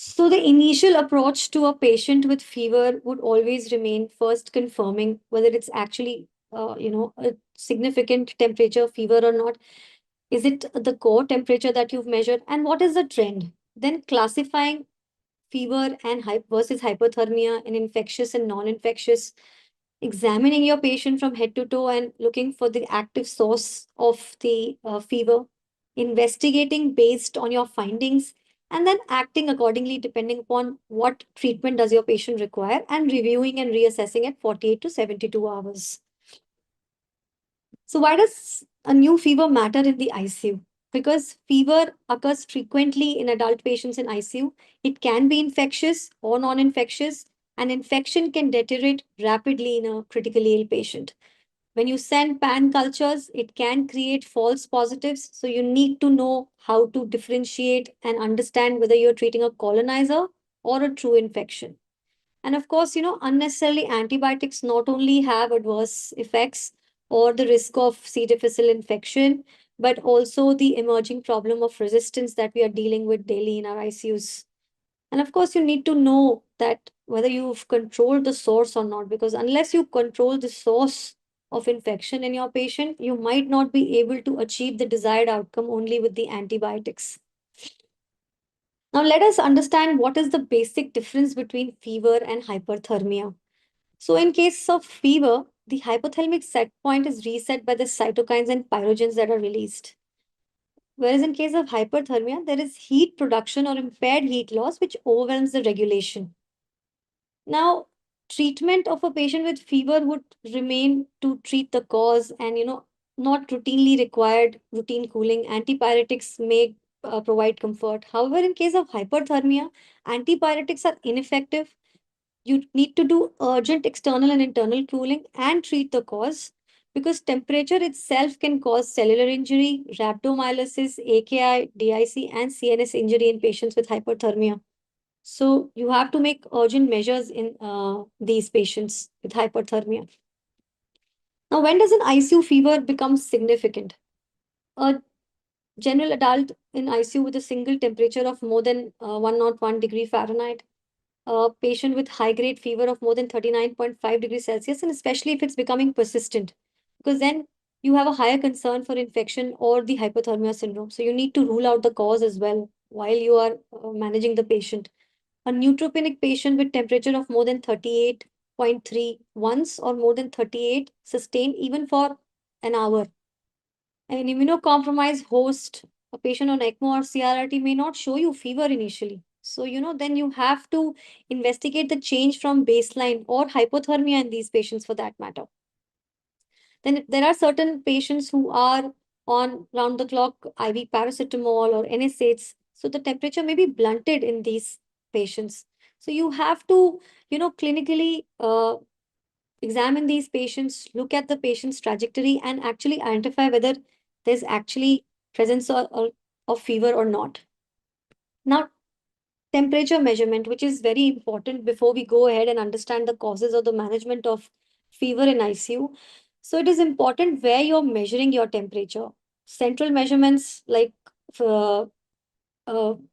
So the initial approach to a patient with fever would always remain first confirming whether it's actually, a significant temperature fever or not. Is it the core temperature that you've measured? And what is the trend? Then classifying fever and versus hypothermia and infectious and non-infectious, examining your patient from head to toe and looking for the active source of the fever, investigating based on your findings, and then acting accordingly depending upon what treatment does your patient require, and reviewing and reassessing at 48 to 72 hours. So why does a new fever matter in the ICU? Because fever occurs frequently in adult patients in ICU. It can be infectious or non-infectious. An infection can deteriorate rapidly in a critically ill patient. When you send pan cultures, it can create false positives. So you need to know how to differentiate and understand whether you're treating a colonizer or a true infection. And of course, unnecessarily antibiotics not only have adverse effects or the risk of C. difficile infection, but also the emerging problem of resistance that we are dealing with daily in our ICUs. And of course, you need to know that whether you've controlled the source or not, because unless you control the source of infection in your patient, you might not be able to achieve the desired outcome only with the antibiotics. Now, let us understand what is the basic difference between fever and hyperthermia. So, in case of fever, the hypothalamic set point is reset by the cytokines and pyrogens that are released. Whereas in case of hyperthermia, there is heat production or impaired heat loss, which overwhelms the regulation. Now, treatment of a patient with fever would remain to treat the cause and, not routinely required routine cooling. Antipyretics may provide comfort. However, in case of hyperthermia, antipyretics are ineffective. You need to do urgent external and internal cooling and treat the cause, because temperature itself can cause cellular injury, rhabdomyolysis, AKI, DIC, and CNS injury in patients with hyperthermia. So you have to make urgent measures in these patients with hyperthermia. Now, when does an ICU fever become significant? A general adult in ICU with a single temperature of more than 101 degree Fahrenheit, a patient with high grade fever of more than 39.5 degrees Celsius, and especially if it's becoming persistent, because then you have a higher concern for infection or the hypothermia syndrome. So you need to rule out the cause as well while you are managing the patient. A neutropenic patient with temperature of more than 38.3 once or more than 38 sustained even for an hour. An immunocompromised host, a patient on ECMO or CRRT may not show you fever initially. So, then you have to investigate the change from baseline or hypothermia in these patients for that matter. Then there are certain patients who are on round the clock IV paracetamol or NSAIDs. So the temperature may be blunted in these patients. So you have to, clinically examine these patients, look at the patient's trajectory, and actually identify whether there's actually presence of fever or not. Now, temperature measurement, which is very important before we go ahead and understand the causes or the management of fever in ICU. So it is important where you're measuring your temperature. Central measurements like uh,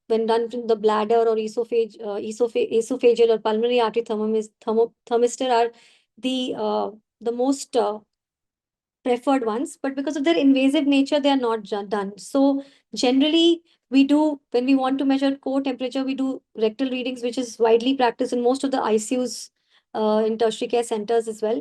when done from the bladder or esophageal or pulmonary artery thermistor are the most preferred ones, but because of their invasive nature, they are not done. So generally, we do, when we want to measure core temperature, we do rectal readings, which is widely practiced in most of the ICUs in tertiary care centers as well.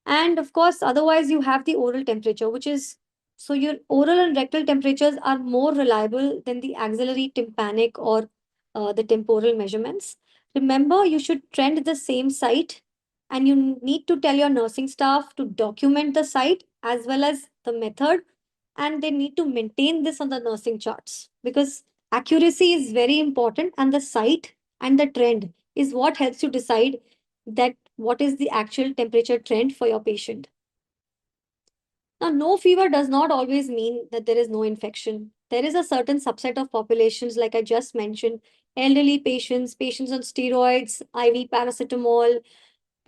And of course, otherwise, you have the oral temperature, which is, so your oral and rectal temperatures are more reliable than the axillary tympanic or the temporal measurements. Remember, you should trend the same site, and you need to tell your nursing staff to document the site as well as the method, and they need to maintain this on the nursing charts, because accuracy is very important, and the site and the trend is what helps you decide that what is the actual temperature trend for your patient. Now, no fever does not always mean that there is no infection. There is a certain subset of populations, like I just mentioned, elderly patients, patients on steroids, IV paracetamol,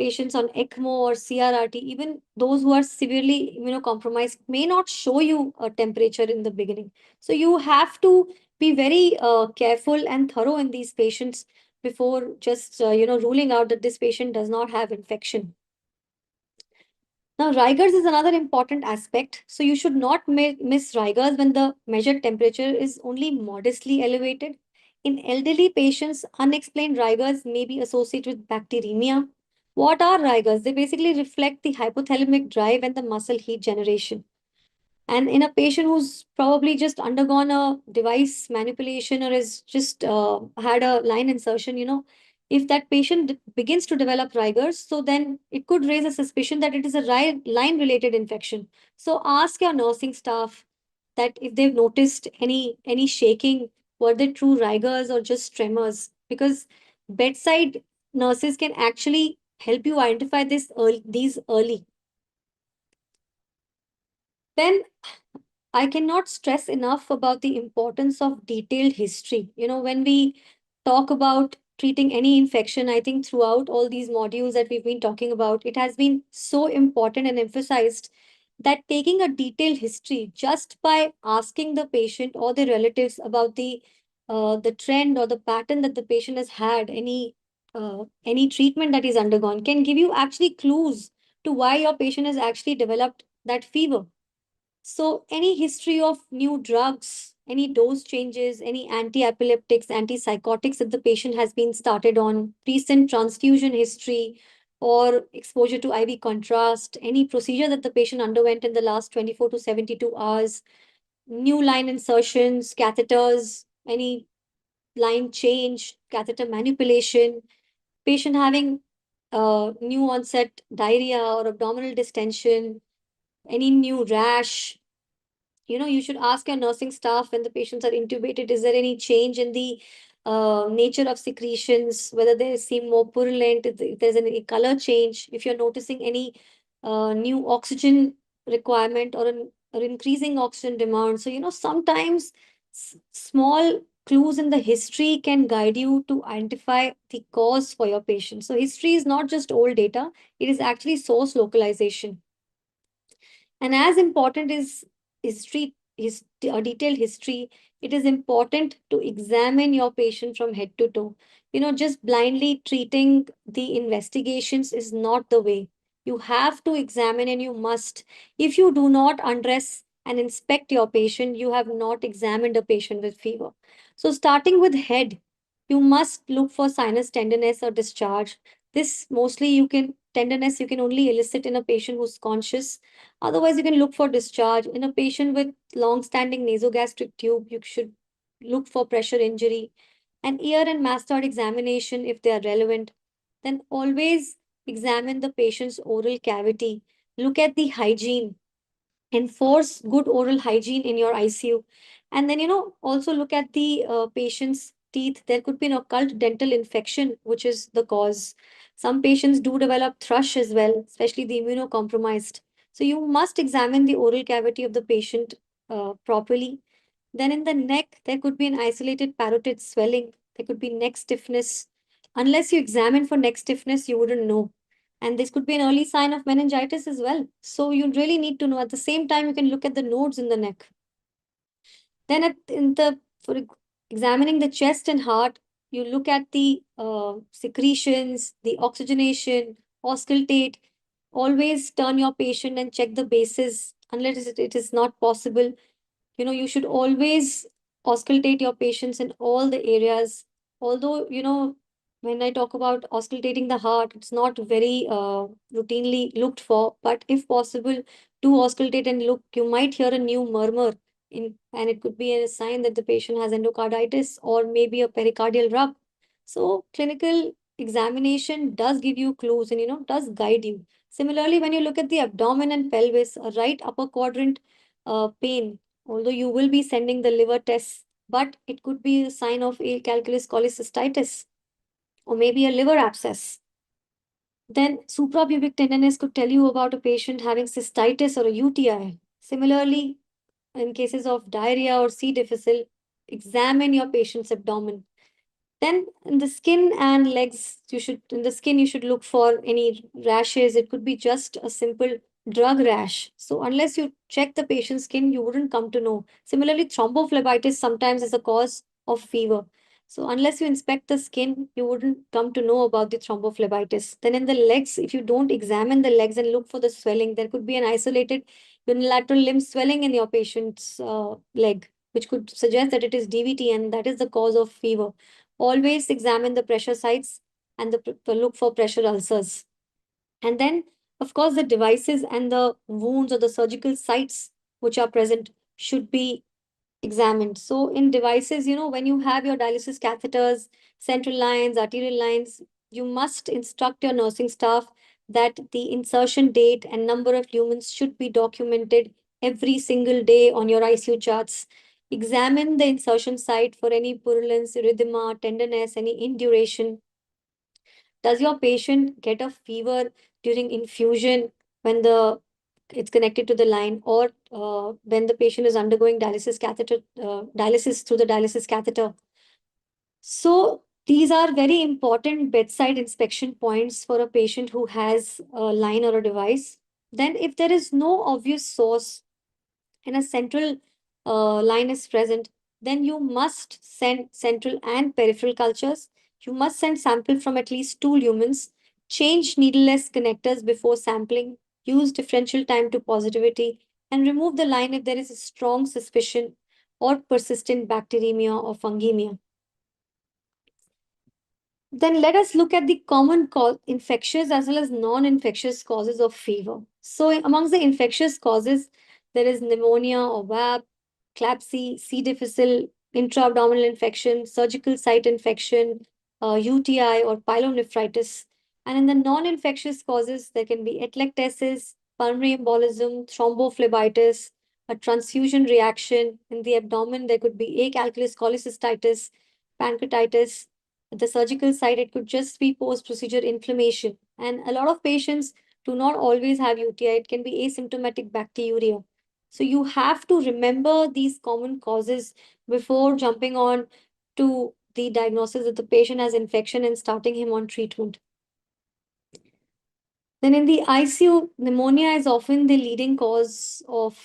patients on ECMO or CRRT, even those who are severely immunocompromised, may not show you a temperature in the beginning. So you have to be very careful and thorough in these patients before just ruling out that this patient does not have infection. Now, Rigors is another important aspect. So you should not miss Rigors when the measured temperature is only modestly elevated. In elderly patients, unexplained Rigors may be associated with bacteremia. What are Rigors? They basically reflect the hypothalamic drive and the muscle heat generation. And in a patient who's probably just undergone a device manipulation or has just had a line insertion, if that patient begins to develop rigors, so then it could raise a suspicion that it is a line related infection. So ask your nursing staff that if they've noticed any shaking, were they true rigors or just tremors? Because bedside nurses can actually help you identify these early. Then I cannot stress enough about the importance of detailed history. When we talk about treating any infection, I think throughout all these modules that we've been talking about, it has been so important and emphasized that taking a detailed history just by asking the patient or the relatives about the trend or the pattern that the patient has had, any treatment that is undergone, can give you actually clues to why your patient has actually developed that fever. So, any history of new drugs, any dose changes, any anti-epileptics, antipsychotics that the patient has been started on, recent transfusion history, or exposure to IV contrast, any procedure that the patient underwent in the last 24 to 72 hours, new line insertions, catheters, any line change, catheter manipulation, patient having new onset diarrhea or abdominal distension, any new rash, you should ask your nursing staff when the patients are intubated, is there any change in the nature of secretions, whether they seem more purulent, if there's any color change, if you're noticing any new oxygen requirement or increasing oxygen demand. So, sometimes small clues in the history can guide you to identify the cause for your patient. So, history is not just old data, it is actually source localization. And as important is a detailed history, it is important to examine your patient from head to toe. Just blindly treating the investigations is not the way. You have to examine and you must. If you do not undress and inspect your patient, you have not examined a patient with fever. So, starting with head, you must look for sinus tenderness or discharge. This mostly tenderness you can only elicit in a patient who's conscious. Otherwise, you can look for discharge. In a patient with long-standing nasogastric tube, you should look for pressure injury. And ear and mastoid examination, if they are relevant. Then always examine the patient's oral cavity. Look at the hygiene. Enforce good oral hygiene in your ICU. And then, also look at the patient's teeth. There could be an occult dental infection, which is the cause. Some patients do develop thrush as well, especially the immunocompromised. So you must examine the oral cavity of the patient properly. Then in the neck, there could be an isolated parotid swelling. There could be neck stiffness. Unless you examine for neck stiffness, you wouldn't know. And this could be an early sign of meningitis as well. So you really need to know. At the same time, you can look at the nodes in the neck. Then for examining the chest and heart, you look at the secretions, the oxygenation, auscultate. Always turn your patient and check the bases unless it is not possible. You should always auscultate your patients in all the areas. Although, when I talk about auscultating the heart, it's not very routinely looked for, but if possible, do auscultate and look. You might hear a new murmur and it could be a sign that the patient has endocarditis or maybe a pericardial rub. So clinical examination does give you clues and, does guide you. Similarly, when you look at the abdomen and pelvis, a right upper quadrant pain, although you will be sending the liver tests, but it could be a sign of a calculus cholecystitis or maybe a liver abscess. Then suprapubic tenderness could tell you about a patient having cystitis or a UTI. Similarly, in cases of diarrhea or C. difficile, examine your patient's abdomen. Then in the skin and legs, in the skin, you should look for any rashes. It could be just a simple drug rash. So unless you check the patient's skin, you wouldn't come to know. Similarly, thrombophlebitis sometimes is a cause of fever. So unless you inspect the skin, you wouldn't come to know about the thrombophlebitis. Then in the legs, if you don't examine the legs and look for the swelling, there could be an isolated unilateral limb swelling in your patient's leg, which could suggest that it is DVT and that is the cause of fever. Always examine the pressure sites and look for pressure ulcers. And then, of course, the devices and the wounds or the surgical sites which are present should be examined. So in devices, when you have your dialysis catheters, central lines, arterial lines, you must instruct your nursing staff that the insertion date and number of lumens should be documented every single day on your ICU charts. Examine the insertion site for any purulence, erythema, tenderness, any induration. Does your patient get a fever during infusion when the it's connected to the line, or when the patient is undergoing dialysis through the dialysis catheter? So these are very important bedside inspection points for a patient who has a line or a device. Then, if there is no obvious source and a central line is present, then you must send central and peripheral cultures. You must send sample from at least 2 lumens, change needleless connectors before sampling, use differential time to positivity, and remove the line if there is a strong suspicion or persistent bacteremia or fungemia. Then let us look at the common infectious as well as non-infectious causes of fever. So amongst the infectious causes, there is pneumonia or VAB, CLABSI, C. difficile, intra-abdominal infection, surgical site infection, UTI or pyelonephritis. And in the non-infectious causes, there can be atelectasis, pulmonary embolism, thrombophlebitis, a transfusion reaction. In the abdomen, there could be acalculous cholecystitis, pancreatitis. At the surgical site, it could just be post-procedure inflammation. And a lot of patients do not always have UTI. It can be asymptomatic bacteriuria. So you have to remember these common causes before jumping on to the diagnosis that the patient has infection and starting him on treatment. Then in the ICU, pneumonia is often the leading cause of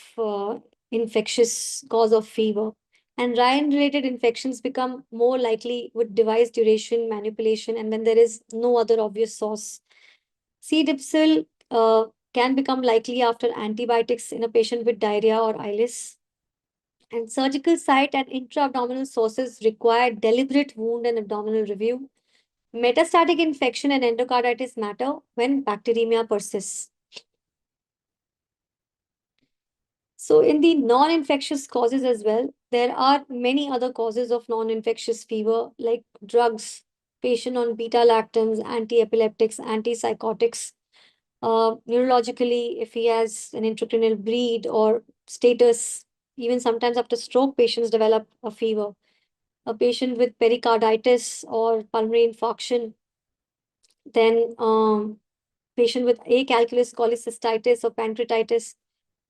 infectious cause of fever. And Ryan-related infections become more likely with device duration, manipulation, and when there is no other obvious source. C. difficile can become likely after antibiotics in a patient with diarrhea or ILIS. And surgical site and intra-abdominal sources require deliberate wound and abdominal review. Metastatic infection and endocarditis matter when bacteremia persists. So in the non-infectious causes as well, there are many other causes of non-infectious fever like drugs, patient on beta-lactams, anti-epileptics, antipsychotics. Neurologically, if he has an intracranial bleed or status, even sometimes after stroke, patients develop a fever. A patient with pericarditis or pulmonary infarction, then patient with acalculous cholecystitis or pancreatitis.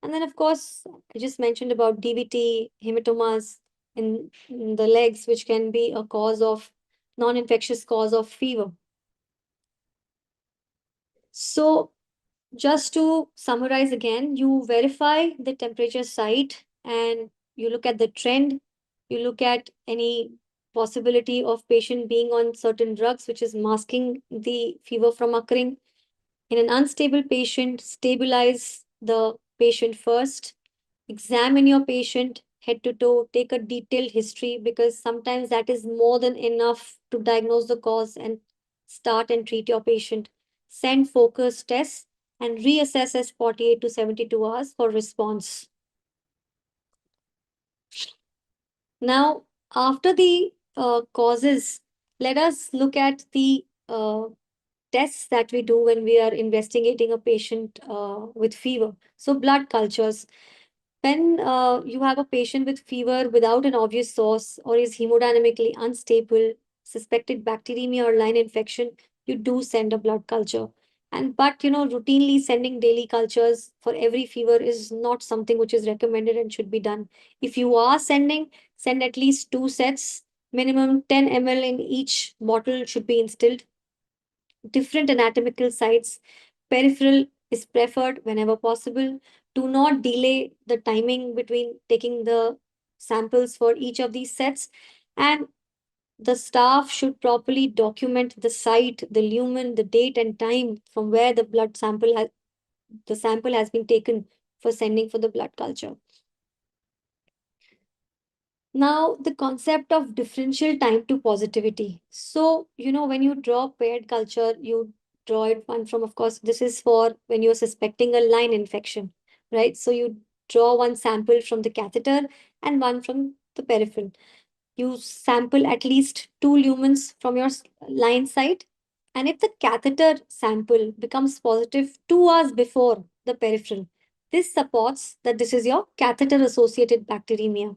And then, of course, I just mentioned about DVT, hematomas in the legs, which can be a cause of non-infectious cause of fever. So just to summarize again, you verify the temperature site and you look at the trend. You look at any possibility of patient being on certain drugs, which is masking the fever from occurring. In an unstable patient, stabilize the patient first. Examine your patient head to toe, take a detailed history because sometimes that is more than enough to diagnose the cause and start and treat your patient. Send focus tests and reassess as 48 to 72 hours for response. Now, after the causes, let us look at the tests that we do when we are investigating a patient with fever. So, blood cultures. When you have a patient with fever without an obvious source or is hemodynamically unstable, suspected bacteremia or line infection, you do send a blood culture. But routinely sending daily cultures for every fever is not something which is recommended and should be done. If you are sending, send at least 2 sets Minimum 10 ml in each bottle should be instilled. Different anatomical sites. Peripheral is preferred whenever possible. Do not delay the timing between taking the samples for each of these sets. And the staff should properly document the site, the lumen, the date and time from where the sample has been taken for sending for the blood culture. Now, the concept of differential time to positivity. So, when you draw paired culture, you draw it one from, of course, this is for when you're suspecting a line infection, right? So, you draw one sample from the catheter and one from the peripheral. You sample at least 2 lumens from your line site. And if the catheter sample becomes positive 2 hours before the peripheral, this supports that this is your catheter associated bacteremia.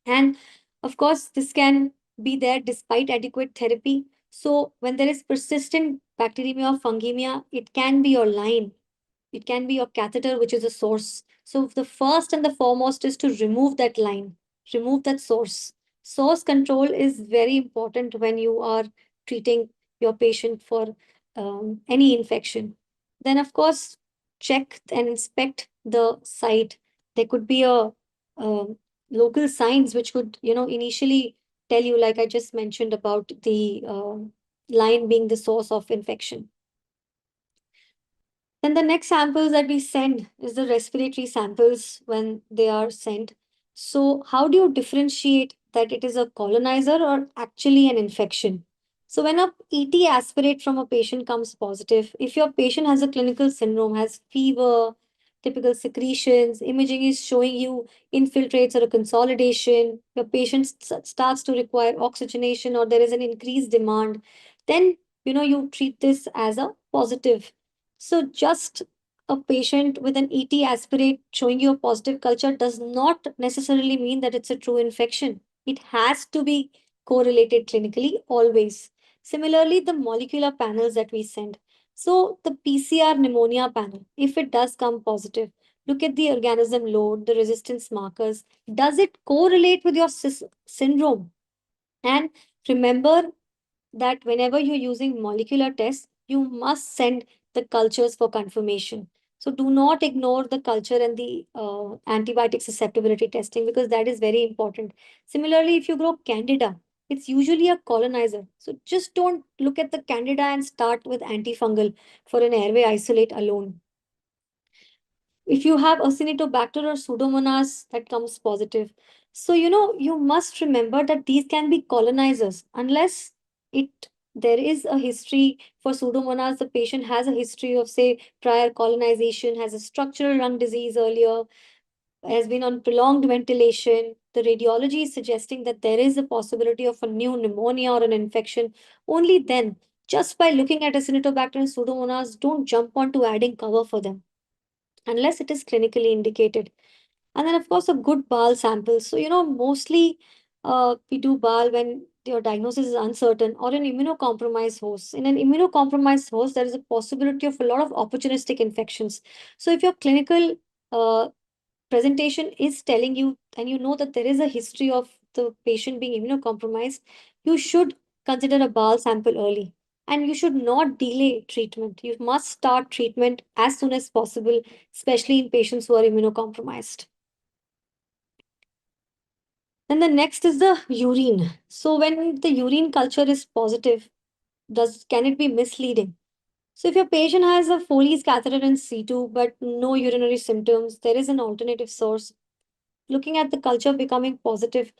And of course, this can be there despite adequate therapy. So, when there is persistent bacteremia or fungemia, it can be your line, it can be your catheter, which is a source. So, the first and the foremost is to remove that line, remove that source. Source control is very important when you are treating your patient for any infection. Then, of course, check and inspect the site. There could be a local signs which could, initially tell you, like I just mentioned, about the line being the source of infection. Then the next samples that we send is the respiratory samples when they are sent. So how do you differentiate that it is a colonizer or actually an infection? So when a ET aspirate from a patient comes positive, if your patient has a clinical syndrome, has fever, typical secretions, imaging is showing you infiltrates or a consolidation, your patient starts to require oxygenation or there is an increased demand, then you treat this as a positive. So just a patient with an ET aspirate showing you a positive culture does not necessarily mean that it's a true infection. It has to be correlated clinically always. Similarly, the molecular panels that we send. So the PCR pneumonia panel, if it does come positive, look at the organism load, the resistance markers. Does it correlate with your syndrome? And remember that whenever you're using molecular tests, you must send the cultures for confirmation. So do not ignore the culture and the antibiotic susceptibility testing because that is very important. Similarly, if you grow candida, it's usually a colonizer. So just don't look at the candida and start with antifungal for an airway isolate alone. If you have Acinetobacter or Pseudomonas that comes positive. So, you must remember that these can be colonizers unless it there is a history for Pseudomonas, the patient has a history of, say, prior colonization, has a structural lung disease earlier, has been on prolonged ventilation. The radiology is suggesting that there is a possibility of a new pneumonia or an infection. Only then, just by looking at Acinetobacter and Pseudomonas, don't jump onto adding cover for them unless it is clinically indicated. And then, of course, a good BAL sample. So, mostly we do BAL when your diagnosis is uncertain or an immunocompromised host. In an immunocompromised host, there is a possibility of a lot of opportunistic infections. So, if your clinical uh, presentation is telling you and you know that there is a history of the patient being immunocompromised, you should consider a bowel sample early. And you should not delay treatment. You must start treatment as soon as possible, especially in patients who are immunocompromised. Then the next is the urine. So when the urine culture is positive, can it be misleading? So if your patient has a Foley's catheter in C2 but no urinary symptoms, there is an alternative source. Looking at the culture becoming positive,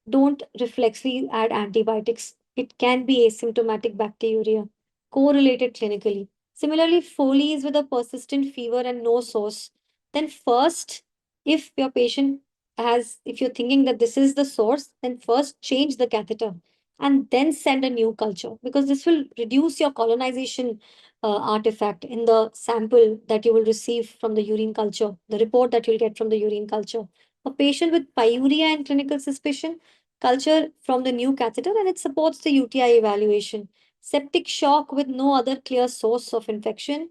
don't reflexively add antibiotics. It can be asymptomatic bacteriuria, correlated clinically. Similarly, Foley is with a persistent fever and no source. Then first, if you're thinking that this is the source, then first change the catheter and then send a new culture because this will reduce your colonization artifact in the sample that you will receive from the urine culture, the report that you'll get from the urine culture. A patient with pyuria and clinical suspicion, culture from the new catheter, and it supports the UTI evaluation. Septic shock with no other clear source of infection,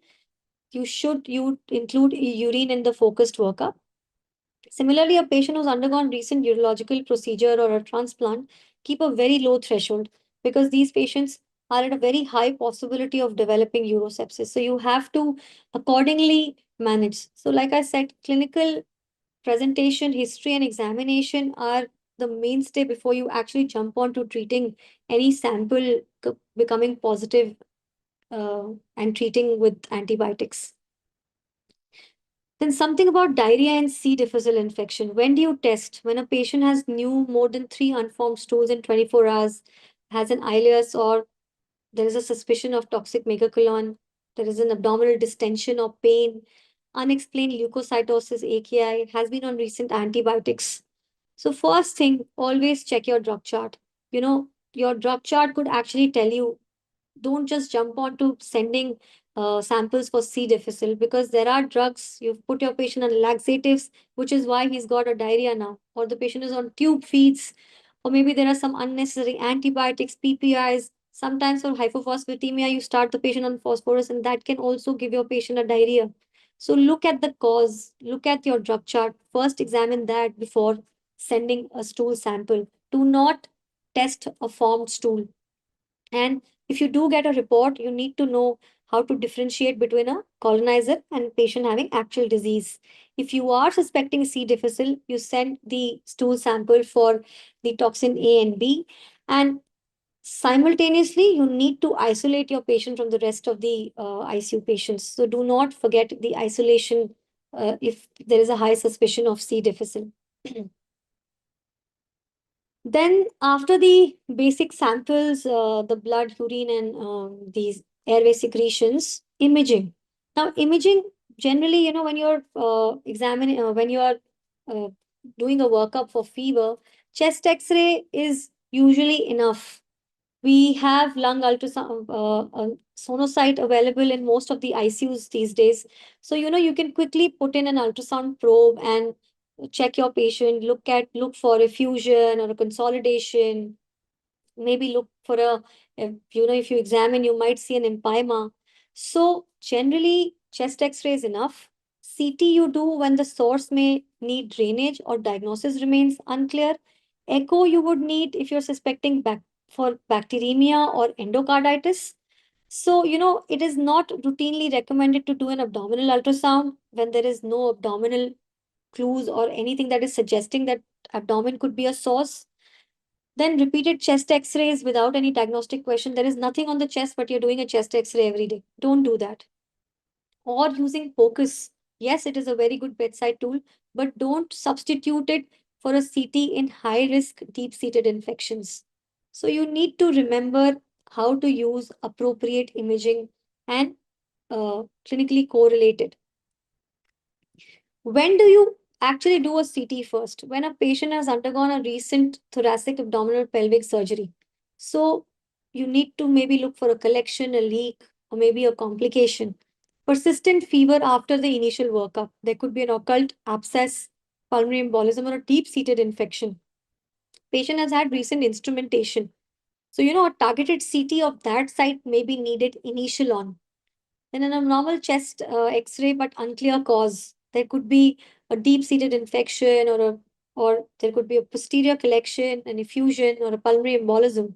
you include urine in the focused workup. Similarly, a patient who's undergone recent urological procedure or a transplant keep a very low threshold, because these patients are at a very high possibility of developing urosepsis. So you have to accordingly manage. So, like I said, clinical presentation, history, and examination are the mainstay before you actually jump on to treating any sample becoming positive and treating with antibiotics. Then something about diarrhea and C. difficile infection. When do you test? When a patient has new more than 3 unformed stools in 24 hours, has an ileus, or there is a suspicion of toxic megacolon, there is an abdominal distension or pain, unexplained leukocytosis, AKI, has been on recent antibiotics. So first thing, always check your drug chart. Your drug chart could actually tell you, don't just jump on to sending samples for C. difficile, because there are drugs, you've put your patient on laxatives, which is why he's got a diarrhea now, or the patient is on tube feeds, or maybe there are some unnecessary antibiotics, PPIs. Sometimes for hypophosphatemia, you start the patient on phosphorus, and that can also give your patient a diarrhea. So look at the cause, look at your drug chart, first examine that before sending a stool sample. Do not test a formed stool. And if you do get a report, you need to know how to differentiate between a colonizer and patient having actual disease. If you are suspecting C. difficile, you send the stool sample for the toxin A and B. And simultaneously, you need to isolate your patient from the rest of the ICU patients. So do not forget the isolation if there is a high suspicion of C. difficile. Then, after the basic samples, the blood, urine, and these airway secretions, imaging. Now, imaging generally, when you're examining, when you are uh, doing a workup for fever, chest X-ray is usually enough. We have lung ultrasound, sonocyte available in most of the ICUs these days. So, you can quickly put in an ultrasound probe and check your patient, look for effusion or a consolidation, maybe look for if you examine, you might see an empyema. So generally, chest X-ray is enough. CT you do when the source may need drainage or diagnosis remains unclear. Echo you would need if you're suspecting for bacteremia or endocarditis. So, it is not routinely recommended to do an abdominal ultrasound when there is no abdominal clues or anything that is suggesting that abdomen could be a source. Then repeated chest X-rays without any diagnostic question. There is nothing on the chest, but you're doing a chest X-ray every day. Don't do that. Or using POCUS. Yes, it is a very good bedside tool, but don't substitute it for a CT in high-risk deep-seated infections. So you need to remember how to use appropriate imaging and clinically correlated. When do you actually do a CT first? When a patient has undergone a recent thoracic abdominal pelvic surgery. So you need to maybe look for a collection, a leak, or maybe a complication. Persistent fever after the initial workup. There could be an occult abscess, pulmonary embolism, or a deep-seated infection. Patient has had recent instrumentation. So, a targeted CT of that site may be needed initial on. Then an abnormal chest X-ray, but unclear cause. There could be a deep-seated infection, or there could be a posterior collection, an effusion, or a pulmonary embolism.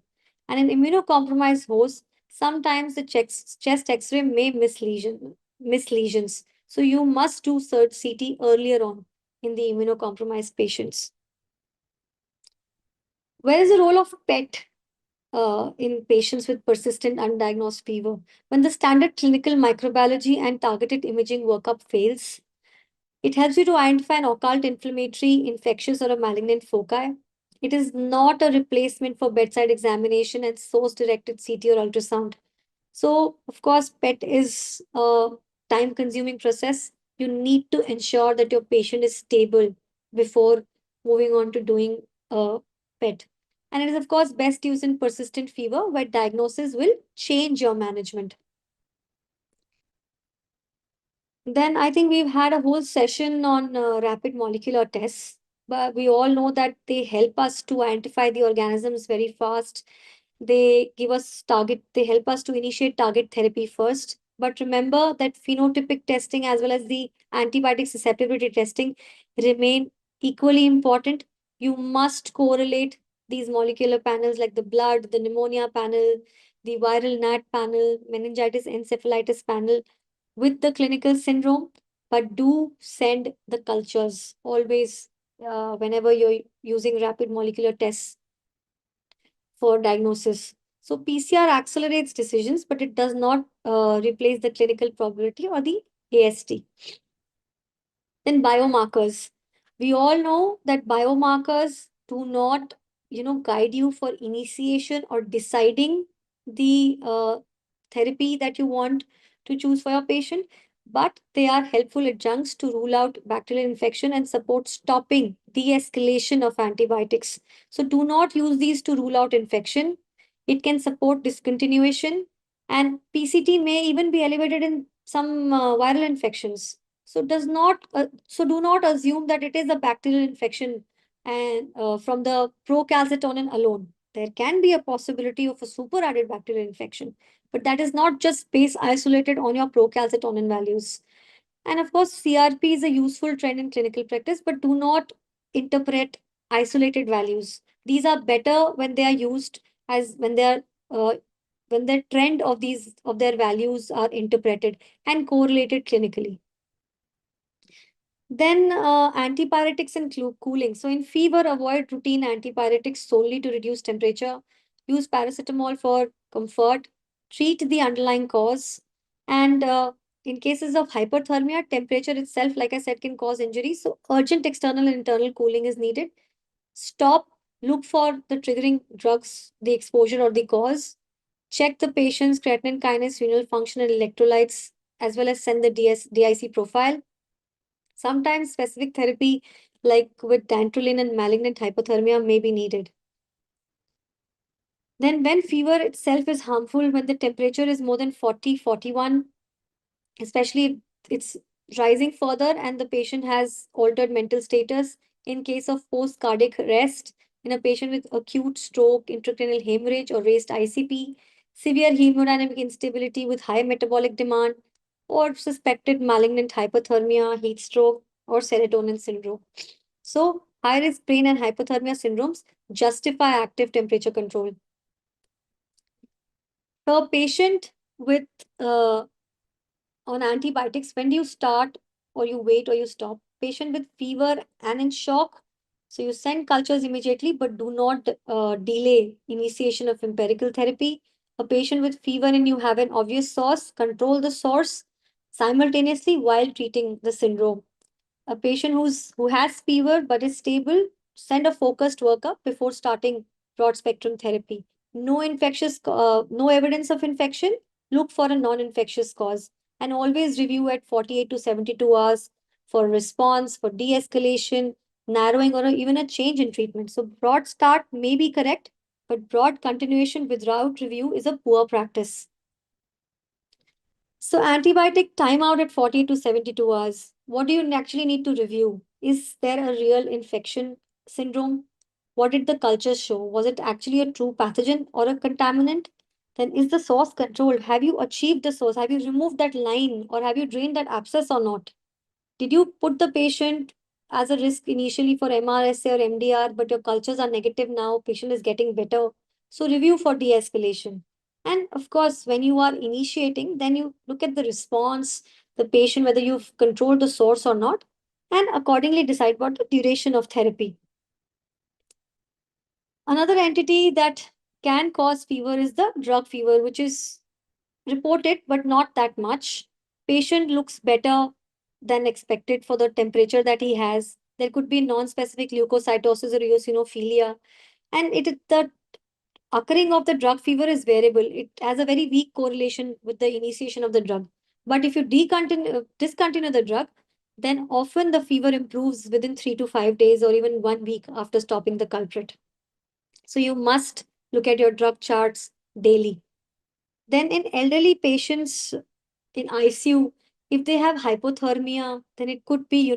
And an immunocompromised host, sometimes the chest X-ray may miss lesions. So you must do CT earlier on in the immunocompromised patients. Where is the role of PET in patients with persistent undiagnosed fever? When the standard clinical microbiology and targeted imaging workup fails, it helps you to identify an occult inflammatory, infectious, or a malignant foci. It is not a replacement for bedside examination and source directed CT or ultrasound. So, of course, PET is a time consuming process. You need to ensure that your patient is stable before moving on to doing a PET. And it is, of course, best used in persistent fever where diagnosis will change your management. Then I think we've had a whole session on rapid molecular tests, but we all know that they help us to identify the organisms very fast. They give us they help us to initiate target therapy first. But remember that phenotypic testing as well as the antibiotic susceptibility testing remain equally important. You must correlate these molecular panels like the blood, the pneumonia panel, the viral NAT panel, meningitis encephalitis panel with the clinical syndrome, but do send the cultures always whenever you're using rapid molecular tests for diagnosis. So PCR accelerates decisions, but it does not replace the clinical probability or the AST. Then biomarkers. We all know that biomarkers do not, guide you for initiation or deciding the therapy that you want to choose for your patient, but they are helpful adjuncts to rule out bacterial infection and support stopping de-escalation of antibiotics. So do not use these to rule out infection. It can support discontinuation, and PCT may even be elevated in some viral infections. So do not assume that it is a bacterial infection and from the procalcitonin alone. There can be a possibility of a super added bacterial infection, but that is not just based isolated on your procalcitonin values. And of course, CRP is a useful trend in clinical practice, but do not interpret isolated values. These are better when they are used as when the trend of these of their values are interpreted and correlated clinically. Then antipyretics and cooling. So in fever, avoid routine antipyretics solely to reduce temperature. Use paracetamol for comfort. Treat the underlying cause. And in cases of hyperthermia, temperature itself, like I said, can cause injury. So urgent external and internal cooling is needed. Stop, look for the triggering drugs, the exposure or the cause. Check the patient's creatinine kinase, renal function, and electrolytes, as well as send the DIC profile. Sometimes specific therapy, like with dantrolene and malignant hypothermia, may be needed. Then, when fever itself is harmful, when the temperature is more than 40, 41, especially if it's rising further and the patient has altered mental status, in case of post cardiac arrest, in a patient with acute stroke, intracranial hemorrhage, or raised ICP, severe hemodynamic instability with high metabolic demand, or suspected malignant hypothermia, heat stroke, or serotonin syndrome. So, high risk brain and hypothermia syndromes justify active temperature control. For a patient with on antibiotics, when do you start or you wait or you stop? Patient with fever and in shock, so you send cultures immediately, but do not delay initiation of empirical therapy. A patient with fever and you have an obvious source, control the source simultaneously while treating the syndrome. A patient who has fever but is stable, send a focused workup before starting broad spectrum therapy. No evidence of infection, look for a non-infectious cause, and always review at 48 to 72 hours for response, for de-escalation, narrowing, or even a change in treatment. So broad start may be correct, but broad continuation without review is a poor practice. So antibiotic timeout at 40 to 72 hours. What do you actually need to review? Is there a real infection syndrome? What did the culture show? Was it actually a true pathogen or a contaminant? Then is the source controlled? Have you achieved the source? Have you removed that line or have you drained that abscess or not? Did you put the patient as a risk initially for MRSA or MDR, but your cultures are negative now, patient is getting better? So review for de-escalation. And of course, when you are initiating, then you look at the response, the patient, whether you've controlled the source or not, and accordingly decide what the duration of therapy. Another entity that can cause fever is the drug fever, which is reported, but not that much. Patient looks better than expected for the temperature that he has. There could be non-specific leukocytosis or eosinophilia. And the occurring of the drug fever is variable. It has a very weak correlation with the initiation of the drug. But if you discontinue the drug, then often the fever improves within 3 to 5 days or even 1 week after stopping the culprit. So you must look at your drug charts daily. Then in elderly patients in ICU, if they have hypothermia, then it could be,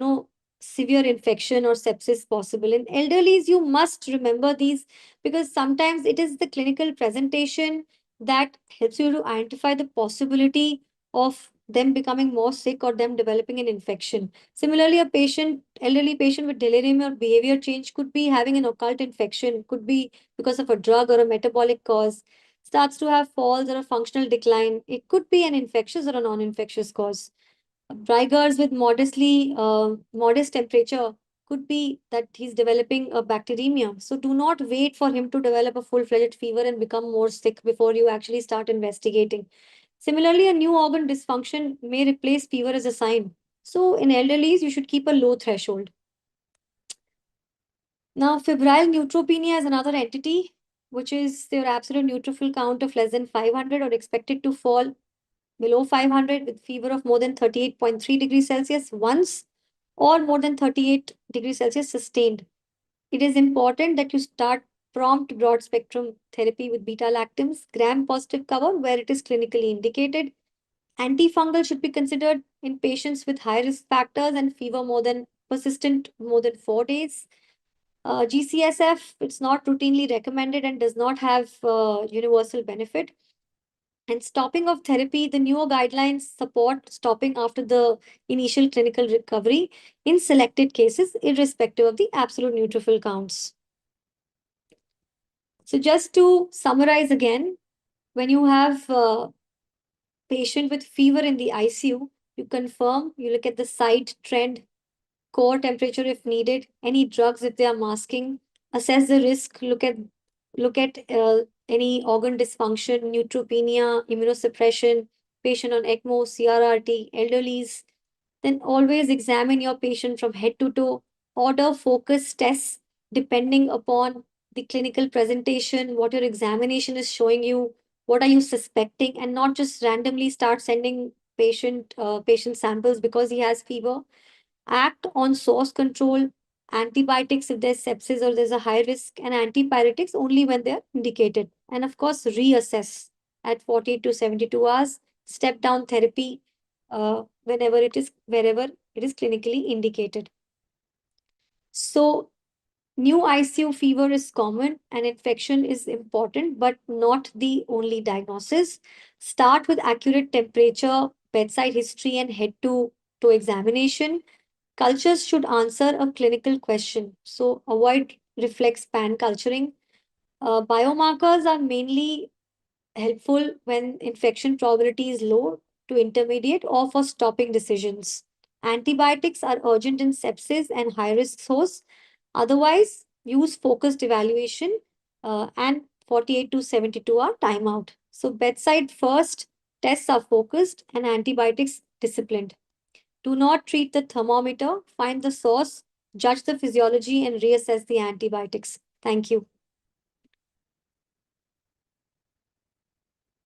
severe infection or sepsis possible. In elderlies, you must remember these because sometimes it is the clinical presentation that helps you to identify the possibility of them becoming more sick or them developing an infection. Similarly, a elderly patient with delirium or behavior change could be having an occult infection, could be because of a drug or a metabolic cause, starts to have falls or a functional decline. It could be an infectious or a non-infectious cause. Rigors with modest temperature could be that he's developing a bacteremia. So do not wait for him to develop a full-fledged fever and become more sick before you actually start investigating. Similarly, a new organ dysfunction may replace fever as a sign. So in elderlies, you should keep a low threshold. Now, febrile neutropenia is another entity, which is their absolute neutrophil count of less than 500 or expected to fall below 500 with fever of more than 38.3 degrees Celsius once or more than 38 degrees Celsius sustained. It is important that you start prompt broad spectrum therapy with beta lactams, gram positive cover where it is clinically indicated. Antifungal should be considered in patients with high risk factors and fever more than persistent more than 4 days. GCSF, it's not routinely recommended and does not have universal benefit. And stopping of therapy, the newer guidelines support stopping after the initial clinical recovery in selected cases, irrespective of the absolute neutrophil counts. So just to summarize again, when you have a patient with fever in the ICU, you confirm, you look at the side trend, core temperature if needed, any drugs if they are masking, assess the risk, look at any organ dysfunction, neutropenia, immunosuppression, patient on ECMO, CRRT, elderlies. Then always examine your patient from head to toe. Order focus tests depending upon the clinical presentation, what your examination is showing you, what are you suspecting, and not just randomly start sending patient samples because he has fever. Act on source control, antibiotics if there's sepsis or there's a high risk, and antipyretics only when they're indicated. And of course, reassess at 40 to 72 hours, step down therapy wherever it is clinically indicated. So, new ICU fever is common and infection is important, but not the only diagnosis. Start with accurate temperature, bedside history, and head to toe examination. Cultures should answer a clinical question, so avoid reflex pan culturing. Biomarkers are mainly helpful when infection probability is low to intermediate or for stopping decisions. Antibiotics are urgent in sepsis and high risk source. Otherwise, use focused evaluation and 48 to 72 hour timeout. So, bedside first, tests are focused and antibiotics disciplined. Do not treat the thermometer, find the source, judge the physiology, and reassess the antibiotics. Thank you.